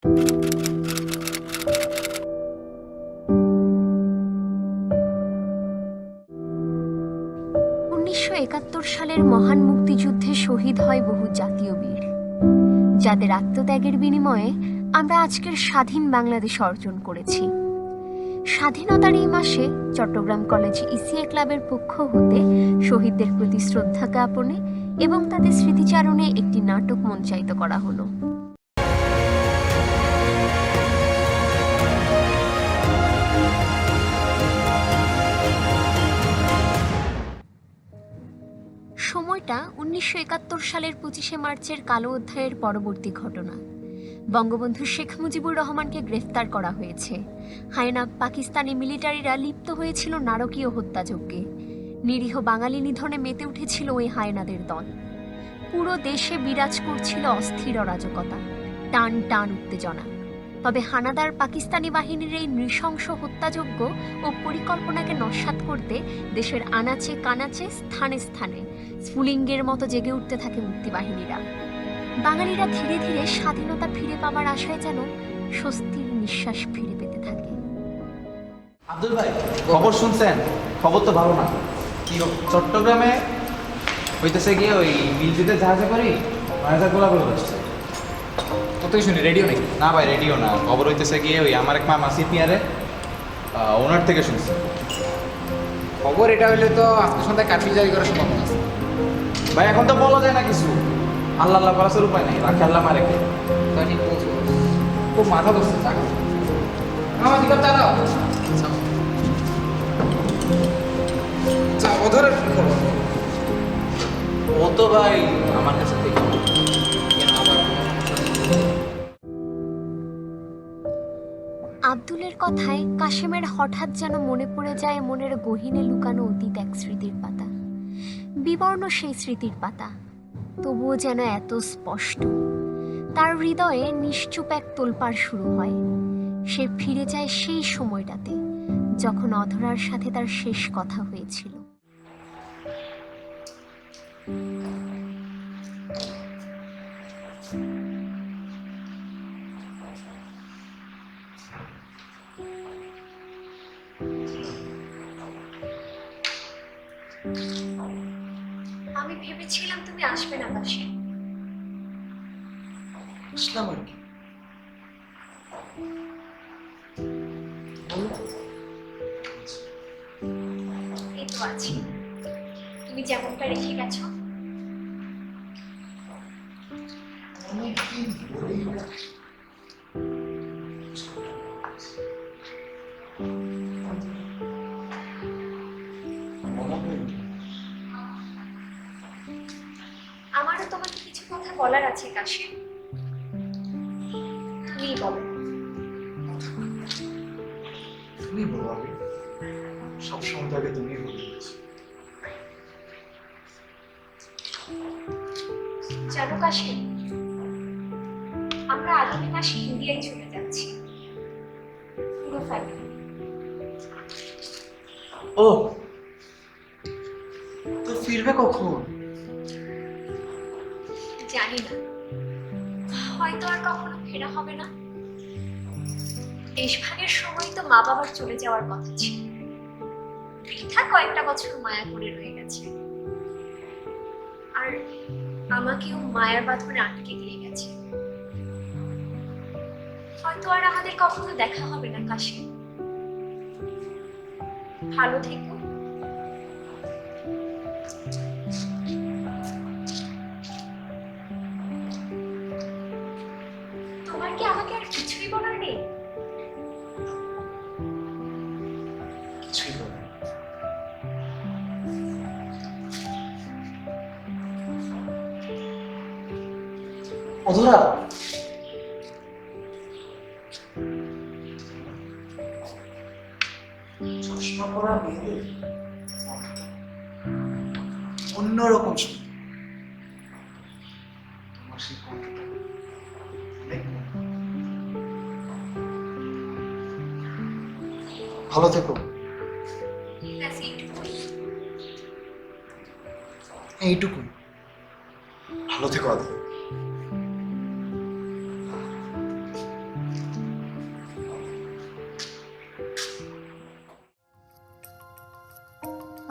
1971 সালের মহান মুক্তিযুদ্ধে শহীদ হয় বহু জাতীয় বীর, যাদের আত্মত্যাগের বিনিময়ে আমরা আজকের স্বাধীন বাংলাদেশ অর্জন করেছি। স্বাধীনতার এই মাসে চট্টগ্রাম কলেজ ইসিএ ক্লাবের পক্ষ হতে শহীদদের প্রতি শ্রদ্ধা জ্ঞাপনে এবং তাদের স্মৃতিচারণে একটি নাটক মঞ্চায়িত করা হলো। সময়টা 1971 সালের 25শে মার্চের কালো অধ্যায়ের পরবর্তী ঘটনা। বঙ্গবন্ধু শেখ মুজিবুর রহমানকে গ্রেফতার করা হয়েছে। হায়না পাকিস্তানি মিলিটারিরা লিপ্ত হয়েছিল নারকীয় হত্যাযজ্ঞে। নিরীহ বাঙালি নিধনে মেতে উঠেছিল ওই হায়নাদের দল। পুরো দেশে বিরাজ করছিল অস্থির অরাজকতা, টান টান উত্তেজনা। তবে হানাদার পাকিস্তানি বাহিনীর এই নৃশংস হত্যাযজ্ঞ ও পরিকল্পনাকে নস্যাৎ করতে দেশের আনাচে কানাচে স্থানে স্থানে স্ফুলিঙ্গের মতো জেগে উঠতে থাকে মুক্তিবাহিনীরা। বাঙালিরা ধীরে ধীরে স্বাধীনতা ফিরে পাওয়ার আশায় যেন স্বস্তির নিঃশ্বাস ফিরে পেতে থাকে। আব্দুল ভাই, খবর শুনছেন? খবর তো ভালো না। কি চট্টগ্রামে হইতেছে গিয়ে ওই মিলজিতে জাহাজে করি মায়াজা গোলাগুলো হচ্ছে। কতই শুনি, রেডিও নাকি? না ভাই, রেডিও না, খবর হইতেছে গিয়ে ওই আমার এক মামা সিপিআরে ওনার থেকে শুনছি। খবর এটা হইলে তো আজকে সন্ধ্যায় কার্ফিউ জারি করার সম্ভাবনা আছে। ভাই এখন তো বলা যায় না কিছু, আল্লাহ আল্লাহ করার উপায় নেই, রাখে আল্লাহ মারে কে। তা ঠিক বলছো, খুব মাথা ধরছে। আমার দিকে চালাও। অধরের কি খবর? ও তো ভাই আমার কাছে থেকে আব্দুলের কথায় কাশেমের হঠাৎ যেন মনে পড়ে যায় মনের গহীনে লুকানো অতীত এক স্মৃতির পাতা। বিবর্ণ সেই স্মৃতির পাতা, তবুও যেন এত স্পষ্ট। তার হৃদয়ে নিশ্চুপ এক তোলপাড় শুরু হয়। সে ফিরে যায় সেই সময়টাতে যখন অধরার সাথে তার শেষ কথা হয়েছিল। আমি ভেবেছিলাম তুমি আসবে না পাশে। আসলাম আর কি। এই তো আছি, তুমি যেমনটা রেখে গেছো। অনেকদিন ধরেই আমারও তোমাকে কিছু কথা বলার আছে কাশি, তুমিই বলো। তুমি বলো। আমি সবসময় তাকে তুমি বলেছি। জানো কাশি, আমরা আগামী মাসে ইন্ডিয়ায় চলে যাচ্ছি, পুরো ফ্যামিলি। ও, তো ফিরবে কখন? জানি না, হয়তো আর কখনো ফেরা হবে না। দেশভাগের সময় তো মা বাবার চলে যাওয়ার কথা ছিল, বৃথা কয়েকটা বছর মায়া করে রয়ে গেছে, আর আমাকেও মায়ার বাঁধনে আটকে দিয়ে গেছে। হয়তো আর আমাদের কখনো দেখা হবে না কাশি। ভালো থেকো। তোমার কি আমাকে আর কিছুই বলার নেই? কিছুই বলো। অধরা, চশমা পরা মেয়েদের অন্যরকম শুনতে। তোমার সেই কণ্ঠটা অনেক ভালো থেকো। এইটুকু ভালো থেকো আদৌ।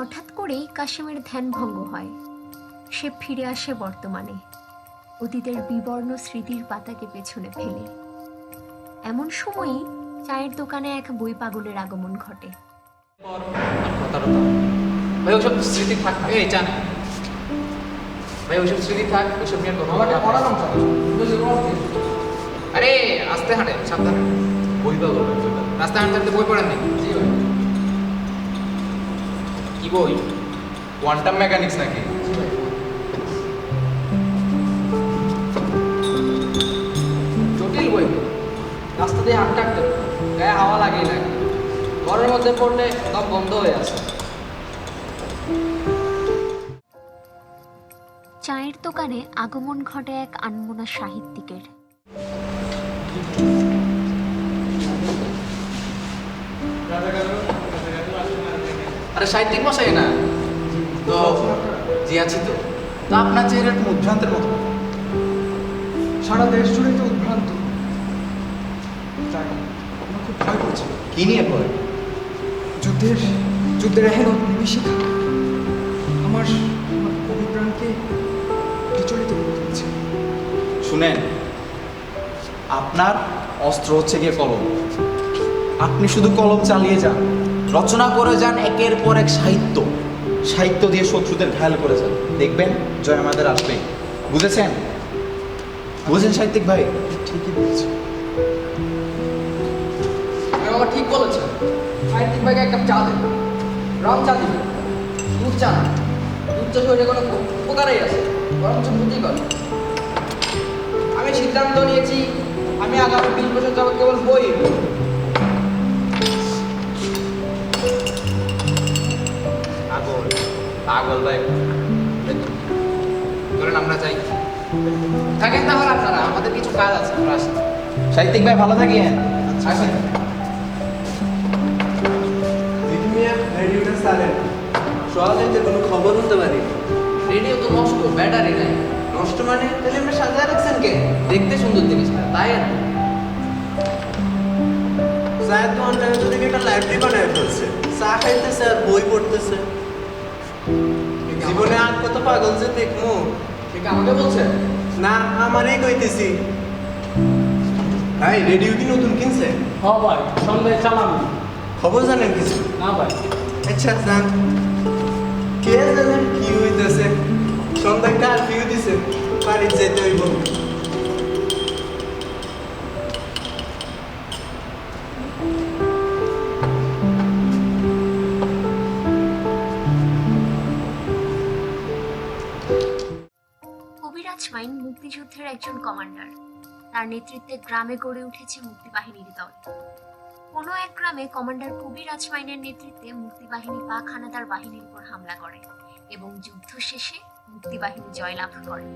হঠাৎ করেই কাশিমের ধ্যান ভঙ্গ হয়। সে ফিরে আসে বর্তমানে, অতীতের বিবর্ণ স্মৃতির পাতাকে পেছনে ফেলে। এমন সময়ই চায়ের দোকানে এক বই পাগলের আগমন ঘটে। প্রতারতা ভাই, ওসব স্মৃতি থাক। এই জান ভাই, ওসব স্মৃতি থাক, ওসব নিয়ে কথা আমাকে বলা পড়ালাম চল। আরে আস্তে হাঁটে, সাবধানে। বই পাগল ভাই, বই পাগল। রাস্তায় হাঁটতে হাঁটতে বই পড়েন নাকি? জি ভাই। কি বই? কোয়ান্টাম মেকানিক্স নাকি? জটিল বই। রাস্তা দিয়ে হাঁটতে হাঁটতে গায়ে হাওয়া লাগেই লাগে, ঘরের মধ্যে পড়লে সব বন্ধ হয়ে আসে। চায়ের দোকানে আগমন ঘটে এক আনমনা সাহিত্যিকের। আরে সাহিত্যিক মশাই না তো? জি আছি তো। তো আপনার চেহারা একটু উদ্ভ্রান্তের মতো। সারা দেশ জুড়ে তো উদ্ভ্রান্ত। তাই আমার খুব ভয় করছে। কি নিয়ে পড়ে? যুদ্ধের এখন বিভীষিকা আমার কবি প্রাণকে বিচলিত করে তুলছে। শুনেন, আপনার অস্ত্র হচ্ছে গিয়ে কলম। আপনি শুধু কলম চালিয়ে যান, রচনা করে যান একের পর এক সাহিত্য। সাহিত্য দিয়ে শত্রুদের ঘায়াল করে যান, দেখবেন জয় আমাদের আসবে। বুঝেছেন? বুঝেন সাহিত্যিক ভাই? ঠিকই বলছি। বাবা ঠিক বলেছেন। সাহিত্যিক ভাইকে এক কাপ চা দেন, রং চা দিবেন, দুধ চা না। দুধ চা শরীরে কোনো উপকারই আছে, বরঞ্চ ক্ষতি করে। আমি সিদ্ধান্ত নিয়েছি, আমি আগামী 20 বছর যাবত কেবল বই পড়ব। পাগল পাগল ভাই। ধরেন আমরা যাই। থাকেন তাহলে আপনারা, আমাদের কিছু কাজ আছে, আমরা আসি। সাহিত্যিক ভাই ভালো থাকেন। আসেন। রেডিওটা সাইলেন্ট, সকালে যে কোনো খবর হতে পারে। রেডিও তো নষ্ট, ব্যাটারি নাই। নষ্ট মানে তাহলে আমরা সাজায় রাখছেন কে? দেখতে সুন্দর জিনিসটা, তাই আর কি। স্যার তো অনলাইনে তো দেখে একটা লাইব্রেরি বানায় ফেলছে। চা খাইতেছে আর বই পড়তেছে। জীবনে আর কত পাগল যে দেখবো। ঠিক আমাকে বলছেন? না, আমারই কইতেছি। ভাই, রেডিও কি নতুন কিনছে? হ্যাঁ ভাই, সন্ধ্যায় চালাম। খবর জানেন কিছু? না ভাই। আচ্ছা জান, কে জানেন কি হইতেছে? সন্ধ্যায় কারফিউ দিছে, বাড়ি যেতে হইব। কবিরাজ মাইন মুক্তিযুদ্ধের একজন কমান্ডার। তার নেতৃত্বে গ্রামে গড়ে উঠেছে মুক্তিবাহিনীর দল। কোনো এক গ্রামে কমান্ডার কবিরাজ মাইনের নেতৃত্বে মুক্তিবাহিনী পাক হানাদার বাহিনীর উপর হামলা করে এবং যুদ্ধ শেষে মুক্তিবাহিনী জয়লাভ করে।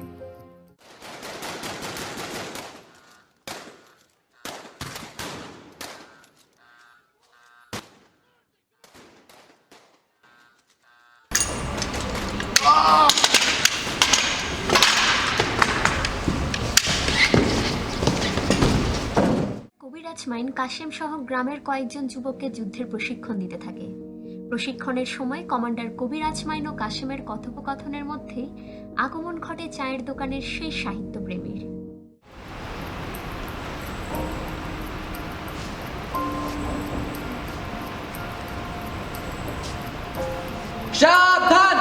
কবিরাজ মাইন কাশেম সহ গ্রামের কয়েকজন যুবককে যুদ্ধের প্রশিক্ষণ দিতে থাকে। প্রশিক্ষণের সময় কমান্ডার কবিরাজ মাইন ও কাশেমের কথোপকথনের মধ্যে আগমন ঘটে চায়ের দোকানের সেই সাহিত্যপ্রেমীর। সাবধান!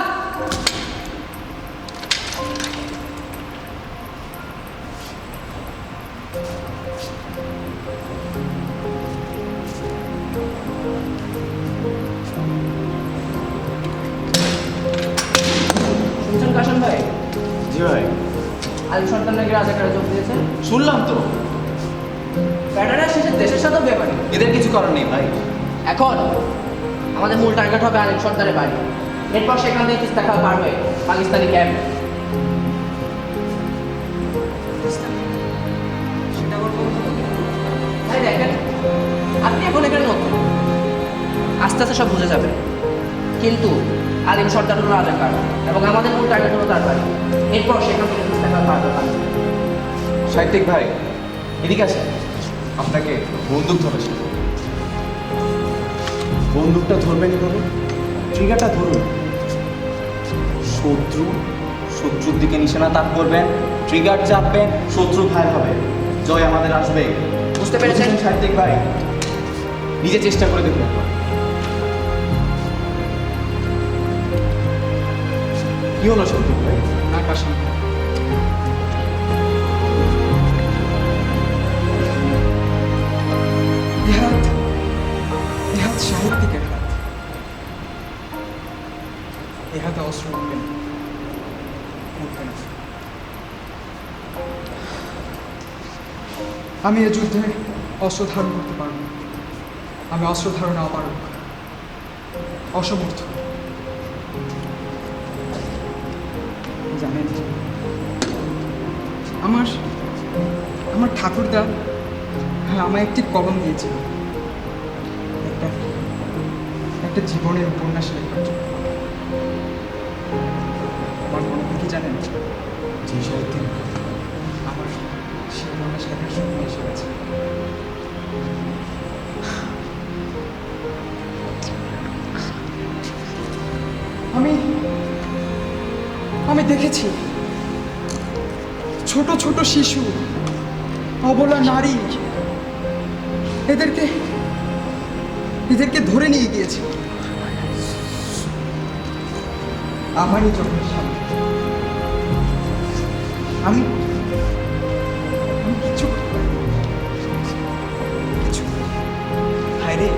শুনছেন কাশন ভাই? জি ভাই, আলী সন্তান নাকি রাজাকারে যোগ দিয়েছে। শুনলাম তো। ব্যাটারির শেষে দেশের সাথেও ব্যাপারে। এদের কিছু করার নেই ভাই। এখন আমাদের মূল টার্গেট হবে আলিম সর্দারের বাড়ি। এরপর সেখান থেকে তিস্তা খাল পার হয়ে পাকিস্তানি ক্যাম্প। সেটা আবার বলতে হবে। ভাই দেখেন, আপনি এখন এখানে নতুন, আস্তে আস্তে সব বুঝে যাবেন। কিন্তু আলিম সর্দার হলো রাজাকার এবং আমাদের মূল টার্গেট হলো তার বাড়ি। এরপর সেখান থেকে তিস্তা খাল পার হয়ে সাহিত্যিক ভাই এদিকে আসেন, আপনাকে বন্দুক ধরে বন্দুকটা ধরবেন করে ট্রিগারটা ধরুন। শত্রুর দিকে নিশানা তাক করবেন, ট্রিগার চাপবেন, শত্রু ঘায়ল হবে, জয় আমাদের আসবে। বুঝতে পেরেছেন? সাহিত্যিক ভাই, নিজে চেষ্টা করে দেখুন একবার। কি হলো সাহিত্যিক ভাই? আকাশে এহাত সাহিত্যিকের হাত, এহাতে অস্ত্র উঠবে না, উঠবে না। আমি এ যুদ্ধে অস্ত্র ধারণ করতে পারব না। আমি অস্ত্র ধারণে অপারগ, অসমর্থ। জানেন, আমার ঠাকুরদা আমায় একটি কলম দিয়েছিল, একটা জীবনের উপন্যাস লেখার জন্য। আমার মনে হয় কি জানেন, জি সাহিত্যিক। আমার সেই উপন্যাস লেখার সময় এসে গেছে। আমি দেখেছি ছোট ছোট শিশু, অবলা নারী এদেরকে ধরে নিয়ে গিয়েছে আমারই চোখের সামনে। আমি কিছু হায় রে,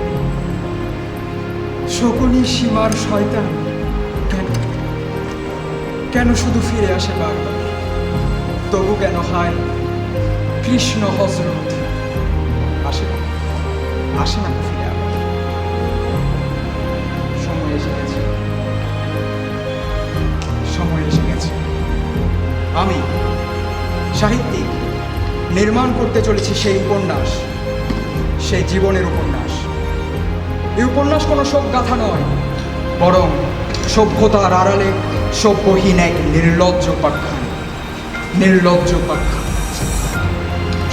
সকলই সীমার শয়তান কেন শুধু ফিরে আসে বারবার? তবু কেন হায় কৃষ্ণ হযরত আসে না ফিরে আবার? সময় এসে গেছে, সময় এসে গেছে। আমি সাহিত্যিক নির্মাণ করতে চলেছি সেই উপন্যাস, সেই জীবনের উপন্যাস। এই উপন্যাস কোনো শোক গাথা নয়, বরং সভ্যতার আড়ালে সভ্যহীন এক নির্লজ্জ উপাখ্যান, নির্লজ্জ উপাখ্যান।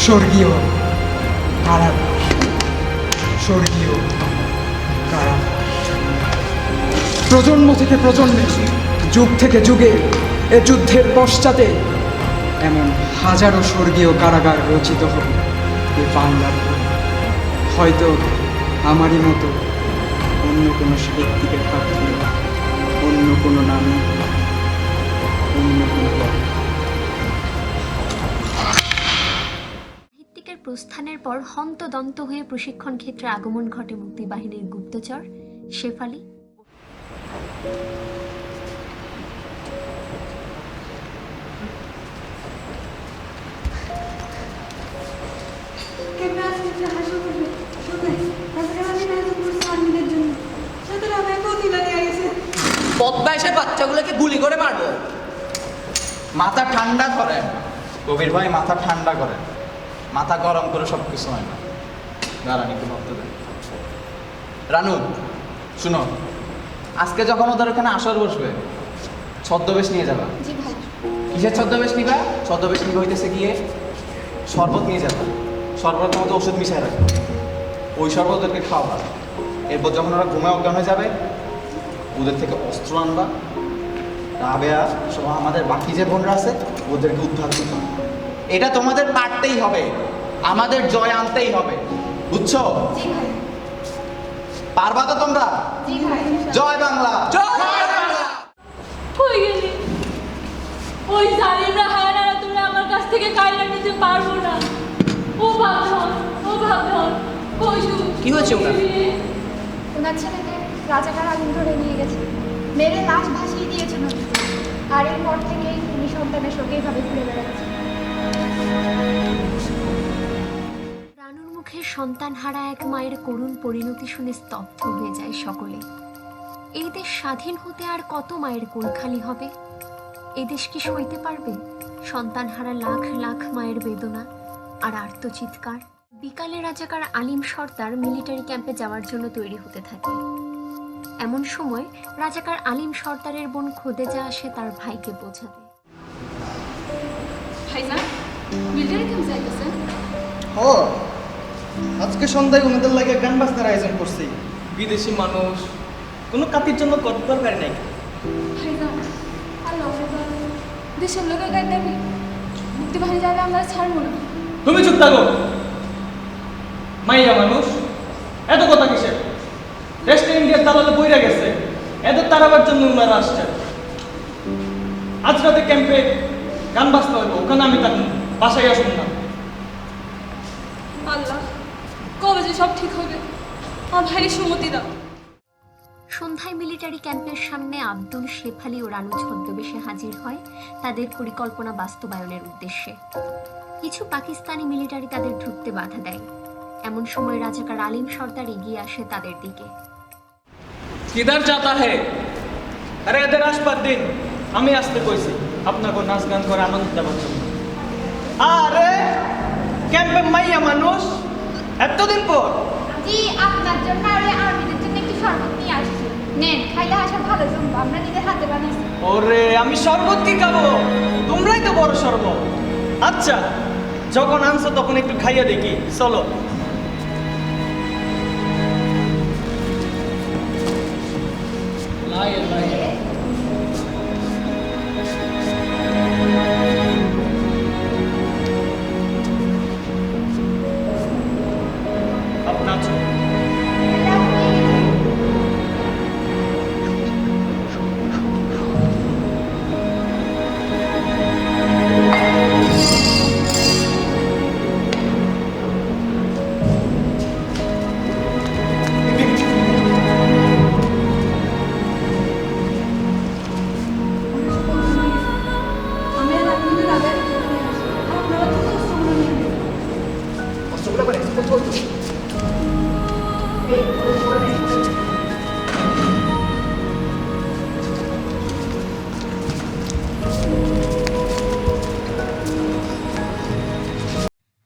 স্বর্গীয় কারাবাস, স্বর্গীয় কারাবাস। প্রজন্ম থেকে প্রজন্মে, যুগ থেকে যুগে এ যুদ্ধের পশ্চাতে এমন হাজারো স্বর্গীয় কারাগার রচিত হবে এ বাংলার ভূমি। হয়তো আমারই মতো অন্য কোনো সাহিত্যিকের হাত ধরে, অন্য কোনো নামে, অন্য কোনো পথে। সাহিত্যিকের প্রস্থানের পর হন্তদন্ত হয়ে প্রশিক্ষণ ক্ষেত্রে আগমন ঘটে মুক্তিবাহিনীর গুপ্তচর শেফালি। বদমাইশের বাচ্চাগুলোকে গুলি করে মারবো। মাথা ঠান্ডা করেন কবির ভাই, মাথা ঠান্ডা করেন। মাথা গরম করে সব কিছু হয় না। দাঁড়ান একটু ভাবতে দেন। রানু শুনো, আজকে যখন ওদের ওখানে আসর বসবে, ছদ্মবেশ নিয়ে যাবা। কিসের ছদ্মবেশ নিবা? ছদ্মবেশ নিবা হইতেছে গিয়ে শরবত নিয়ে যাবা। শরবতের মধ্যে ওষুধ মিশাই রাখবে, ওই শরবত ওদেরকে খাওয়াবা। এরপর যখন ওরা ঘুমে অজ্ঞান হয়ে যাবে, ওদের থেকে অস্ত্র আনবা। রাবেয়া সহ আমাদের বাকি যে বোনরা আছে ওদেরকে উদ্ধার করতে হবে। এটা তোমাদের পারতেই হবে, আমাদের জয় আনতেই হবে, বুঝছো? পারবা তো তোমরা? জয় বাংলা, জয় বাংলা। কই গেলি? ওই জালিমরা হায়নারা তোরা আমার কাছ থেকে কাইরা নিতে পারবো না। ও ভাবধন, ও ভাবধন, কই তুই? কি হয়েছে ওনার? ওনার ছেলেকে রাজাকার আলিম ধরে নিয়ে গেছে, মেরে লাশ ভাসিয়ে দিয়েছে নদীতে। আর এরপর থেকেই উনি সন্তানের সঙ্গে এইভাবে ঘুরে বেড়াচ্ছে। রানুর মুখে সন্তানহারা এক মায়ের করুণ পরিণতি শুনে স্তব্ধ হয়ে যায় সকলে। এই দেশ স্বাধীন হতে আর কত মায়ের কোল খালি হবে? এই দেশ কি সইতে পারবে সন্তানহারা লাখ লাখ মায়ের বেদনা আর আর্তচিৎকার? বিকালে রাজাকার আলিম সর্দার মিলিটারি ক্যাম্পে যাওয়ার জন্য তৈরি হতে থাকে। এমন সময় রাজাকার আলিম সর্দারের বোন খোদেজা আসে তার ভাইকে বোঝাতে। ভাইজান, মিলিটারি ক্যাম্প যাইতেছেন? ও আজকে সন্ধ্যায় ওনাদের লাগে গান বাজনার আয়োজন করছি। বিদেশি মানুষ কোনো কাতির জন্য কত দরকার নাই। ভাইজান আল্লাহ দেশের লোকের গায়ে দেবি মুক্তিবাহিনী যাবে আমরা ছাড়বো না। তুমি চুপ থাকো। মাইয়া মানুষ, এত কথা কিসের? ওয়েস্ট ইন্ডিয়ার দালালে বইরা গেছে, এত তাড়াবার জন্য ওনারা আসছে। আজ রাতে ক্যাম্পে গান বাজতে হইব, ওখানে আমি থাকবো, বাসায় আসুন না। আল্লাহ কবে যে সব ঠিক হবে, আমার ভাইয়ের সুমতি দাও। সন্ধ্যায় মিলিটারি ক্যাম্পের সামনে আব্দুল, শেফালি ও রানু ছদ্মবেশে হাজির হয় তাদের পরিকল্পনা বাস্তবায়নের উদ্দেশ্যে। কিছু পাকিস্তানি মিলিটারি তাদের ঢুকতে বাধা দেয়। এমন সময় রাজাকার আলিম সর্দার এগিয়ে আসে তাদের দিকে। কিধার যাতা হে? আরে এদের আসবার দিন, আমি আসতে কইছি আপনাকে নাচ গান করে আনন্দ দেওয়ার জন্য। আরে ক্যাম্পে মাইয়া মানুষ এতদিন পর। জি আপনার জন্য আর ওই আর্মিদের জন্য একটু শরবত নিয়ে আসছি, নেন খাইলে আসা ভালো জমবো, আমরা নিজের হাতে বানাইছি। ওরে আমি শরবত কি খাবো? তোমরাই তো বড় শরবত। আচ্ছা যখন আনছো তখন একটু খাইয়া দেখি, চলো। আপনার আমি আর আপনাদের আগে আপনারা তো অস্ত্রগুলো নিয়ে নেন। অস্ত্রগুলো করে এক্সপোর্ট হতো।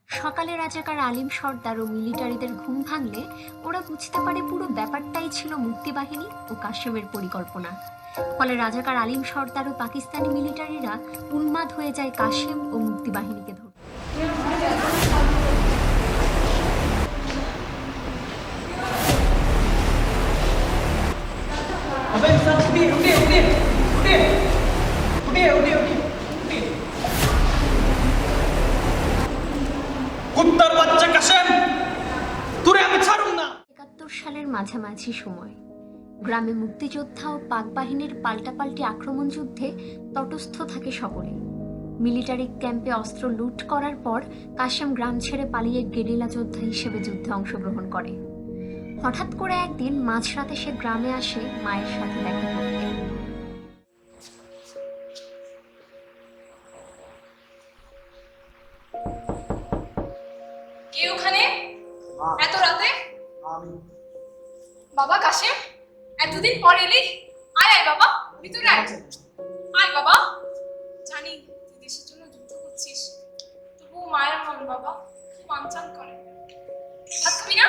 সকালে রাজাকার আলিম সর্দার ও মিলিটারিদের ঘুম ভাঙলে ওরা বুঝতে পারে পুরো ব্যাপারটাই ছিল মুক্তিবাহিনী ও কাশেমের পরিকল্পনা। ফলে রাজাকার আলিম সর্দার ও পাকিস্তানি মিলিটারিরা উন্মাদ হয়ে যায় কাশেম ও মুক্তিবাহিনীকে ধরতে। अबे सब उठिए उठिए उठिए उठिए उठिए उठिए उठिए কুত্তার বাচ্চা কাশেম, তোরে আমি ছাড়ুম না। ৭১ সালের মাঝামাঝি সময় গ্রামে মুক্তিযোদ্ধা ও পাক বাহিনীর পাল্টাপাল্টি আক্রমণ যুদ্ধে তটস্থ থাকে সকলে। মিলিটারি ক্যাম্পে অস্ত্র লুট করার পর কাশেম গ্রাম ছেড়ে পালিয়ে গেরিলা যোদ্ধা হিসেবে যুদ্ধে অংশগ্রহণ করে। হঠাৎ করে একদিন মাঝরাতে সে গ্রামে আসে মায়ের সাথে দেখা করতে। কে ওখানে এত রাতে? বাবা কাশেম, এতদিন পর এলি? আয় আয় বাবা, ভিতরে আয়। আয় বাবা, জানি তুই দেশের জন্য যুদ্ধ করছিস, তবুও মায়ের মন বাবা খুব আনচান করে। ভাত খাবি না?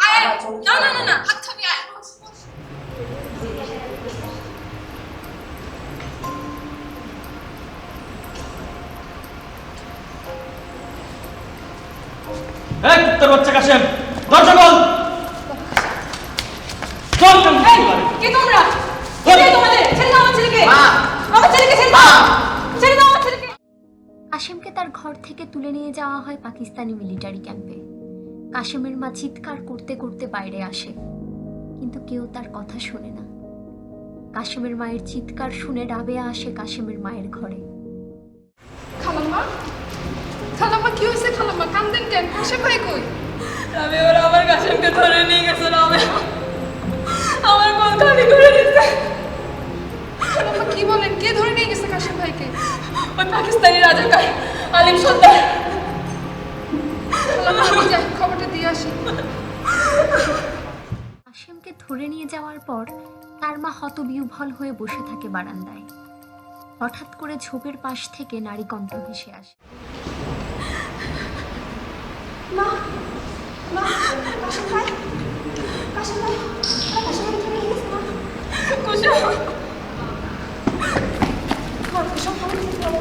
আয় আয়। না না না না, ভাত খাবি, আয় বস বস। এই কুত্তার বাচ্চা কাশেম, দরজা বল। চল চল। এই, কে তোমরা? কে তোমাদের? ছেড়ে দাও আমার ছেলেকে। আমার ছেলেকে ছেড়ে দাও। ছেড়ে দাও আমার ছেলেকে। কাশেমকে তার ঘর থেকে তুলে নিয়ে যাওয়া হয় পাকিস্তানি মিলিটারি ক্যাম্পে। কাশেমের মা চিৎকার করতে করতে বাইরে আসে, কিন্তু কেউ তার কথা শোনে না। কাশেমের মায়ের চিৎকার শুনে রাবেয়া আসে কাশেমের মায়ের ঘরে। খালাম্মা খালাম্মা কি হয়েছে? খালাম্মা কান্দেন কেন? কাশেম ভাই কই? আমি ওরা আমার কাশেমকে ধরে নিয়ে গেছে না, আমার কোন খালি করে দিচ্ছে। খালাম্মা কি বলেন? কে ধরে নিয়ে গেছে কাশেম ভাইকে? ওই পাকিস্তানি রাজাকার আলিম সর্দার। খালাম্মা আমি যাই খবরটা দিয়ে আসি। কাশেমকে ধরে নিয়ে যাওয়ার পর তার মা হতবিহ্বল হয়ে বসে থাকে বারান্দায়। হঠাৎ করে ঝোপের পাশ থেকে নারী কণ্ঠ ভেসে আসে। মা মা কাশেম ভাই কাশেম ভাই কাশেম ভাই ধরে নিয়ে গেছে মা।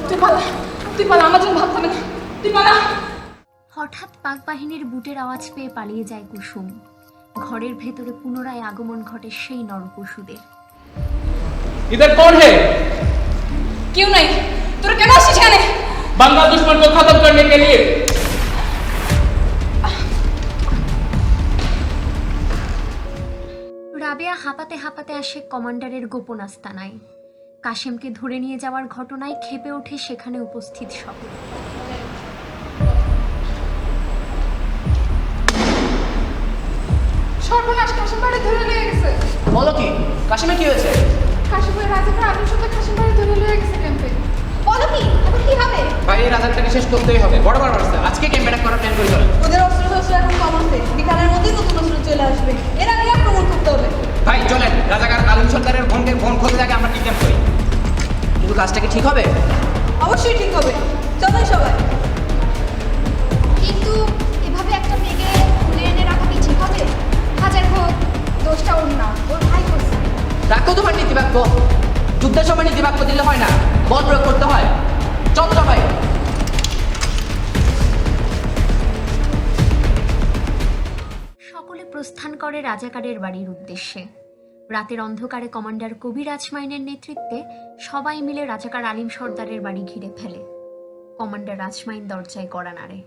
তুই পালা, তুই পালা, আমার জন্য ভাত খাবে না, তুই পালা। হঠাৎ পাক বাহিনীর বুটের আওয়াজ পেয়ে পালিয়ে যায় কুসুম। ঘরের ভেতরে পুনরায় আগমন ঘটে সেই নরপশুদের। इधर कौन है? কেউ নাই, তোরা কেন আসছিস এখানে? बंगा दुश्मन को खत्म करने के लिए। রাবেয়া হাঁপাতে হাঁপাতে আসে কমান্ডারের গোপন আস্তানায়। কাশেমকে ধরে নিয়ে যাওয়ার ঘটনায় ক্ষেপে ওঠে সেখানে উপস্থিত সকলে। সর্বনাশ, কাশিম বাড়ি ধরে নিয়ে গেছে। বলো কি, কাশিমে কি হয়েছে? কাশিমের রাজাকার আমির সাথে কাশিম বাড়ি ধরে নিয়ে গেছে ক্যাম্পে। বলো কি, এখন কি হবে? ভাই এই রাজারটাকে শেষ করতেই হবে, বড় বড় রাস্তা আজকে ক্যাম্প অ্যাটাক করার প্ল্যান করে চলেন। ওদের অস্ত্র শস্ত্র এখন কম আছে, বিকালের মধ্যেই নতুন অস্ত্র চলে আসবে, এর আগে আক্রমণ করতে হবে। ভাই চলেন, রাজাকার আলিম সরকারের ফোন খোঁজে আগে আমরা কিডন্যাপ করি। কিন্তু কাজটা কি ঠিক হবে? অবশ্যই ঠিক হবে, চলেন সবাই। কিন্তু এভাবে একটা মেয়েকে তুলে এনে রাখা কি ঠিক হবে? হাজার হোক, দোষটা ওর না, ওর ভাই করছে। রাখো তোমার নীতিবাক্য, যুদ্ধের সময় নীতিবাক্য দিলে হয় না, বল প্রয়োগ করতে হয়। চল সবাই। সকলে প্রস্থান করে রাজাকারের বাড়ির উদ্দেশ্যে। রাতের অন্ধকারে কমান্ডার কবির রাজমাইনের নেতৃত্বে সবাই মিলে রাজাকার আলিম সর্দারের বাড়ি ঘিরে ফেলে। কমান্ডার রাজমাইন দরজায় কড়া নাড়ে।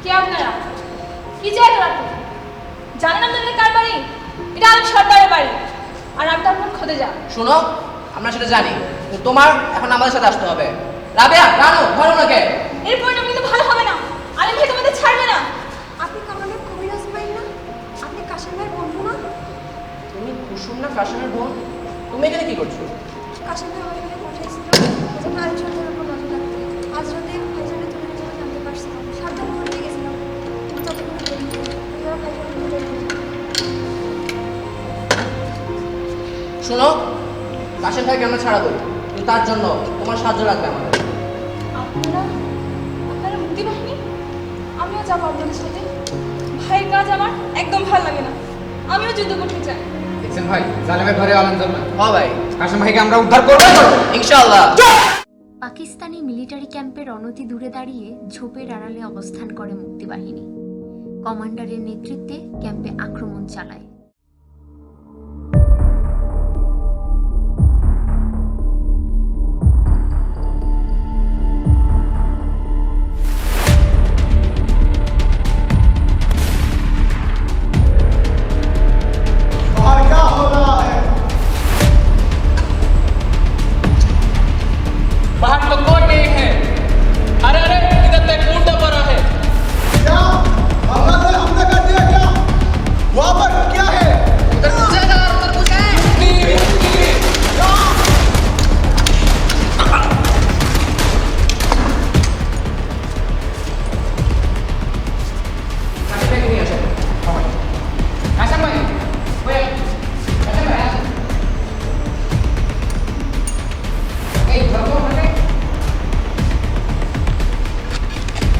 কে আপনারা? কি চাই রাতে? জানেন আপনাদের কার বাড়ি? এটা আলিম সর্দারের বাড়ি, আর আমি তার মন খোদে যা। শোনো, আমরা সেটা জানি, কিন্তু তোমার এখন আমাদের সাথে আসতে হবে। রাবেয়া, রানো, ধরো নাকে। এর পরিণাম কিন্তু ভালো হবে না। আলিম ভাই তোমাদের ছাড়বে না। আপনি কমান্ডার কবিরাজ ভাই না? আপনি কাশিম ভাইয়ের বন্ধু না? তুমি কুসুম না কাশিমের বোন? তুমি এখানে কি করছো? কাশিম ভাই আমাকে এখানে পাঠিয়েছিল, এজন্য আলিম সর্দারের উপর নজর রাখতে। আজ রাতে ভাইজানের তুলে নিয়ে যাওয়া জানতে পারছিলাম, সাবধান করে নিয়ে গেছিলাম, কিন্তু ততক্ষণ দেরি হলো। এবার ভাইজানের তুলে নিয়ে যাবো। শোনো, কাশিম ভাইকে আমরা ছাড়া দেবো, কিন্তু তার জন্য তোমার সাহায্য লাগবে আমাদের। আপনারা মুক্তি বাহিনী? আমিও যাবো আপনাদের সাথে। ভাইয়ের কাজ আমার একদম ভালো লাগে না, আমিও যুদ্ধ করতে চাই। দেখছেন ভাই, জালেমের ঘরে আলান জান্নাত। হ্যাঁ ভাই, কাশেম ভাইকে আমরা উদ্ধার করবো। ইনশাআল্লাহ। পাকিস্তানি মিলিটারি ক্যাম্পের অনতি দূরে দাঁড়িয়ে ঝোপের আড়ালে অবস্থান করে মুক্তিবাহিনী। কমান্ডারের নেতৃত্বে ক্যাম্পে আক্রমণ চালায়। बाहर क्या हो रहा है? बाहर तो कोई नहीं है। अरे अरे, इधर तक उल्टा पड़ा है। क्या हमला ने हमला कर दिया क्या? वहाँ पर क्या है? কাশিম ভাইকে নিয়ে আসো। কাশিম ভাই, ওই, কাশিম ভাই, আসো। এই ধরো ওখানে।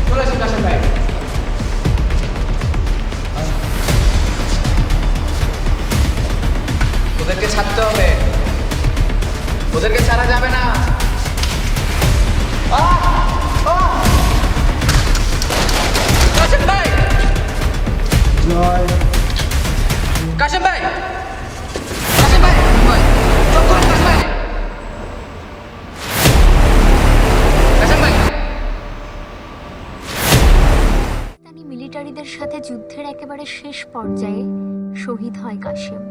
চলে আসুন কাশিম ভাই। ওদেরকে ছাড়তে হবে, ওদেরকে ছাড়া যাবে না। কাশিম ভাই, কাশিম ভাই, কাশিম ভাই, ওই, চুপ করুন কাশিম ভাই। কাশিম ভাই, পাকিস্তানি মিলিটারিদের সাথে যুদ্ধের একেবারে শেষ পর্যায়ে শহীদ হয় কাশেম।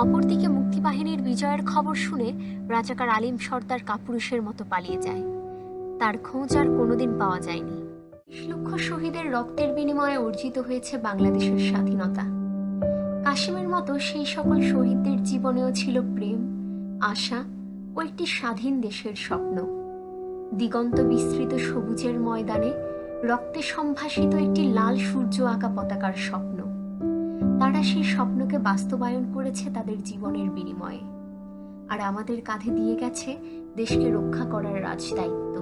অপরদিকে মুক্তিবাহিনীর বিজয়ের খবর শুনে রাজাকার আলিম সর্দার কাপুরুষের মতো পালিয়ে যায়। তার খোঁজ আর কোনোদিন পাওয়া যায়নি। ৩০ লক্ষ শহীদের রক্তের বিনিময়ে অর্জিত হয়েছে বাংলাদেশের স্বাধীনতা। কাশেমের মতো সেই সকল শহীদদের জীবনেও ছিল প্রেম, আশা ও একটি স্বাধীন দেশের স্বপ্ন। দিগন্ত বিস্তৃত সবুজের ময়দানে রক্তে সম্ভাসিত একটি লাল সূর্য আঁকা পতাকার স্বপ্ন। তারা সেই স্বপ্নকে বাস্তবায়ন করেছে তাদের জীবনের বিনিময়ে, আর আমাদের কাঁধে দিয়ে গেছে দেশকে রক্ষা করার রাজদায়িত্ব।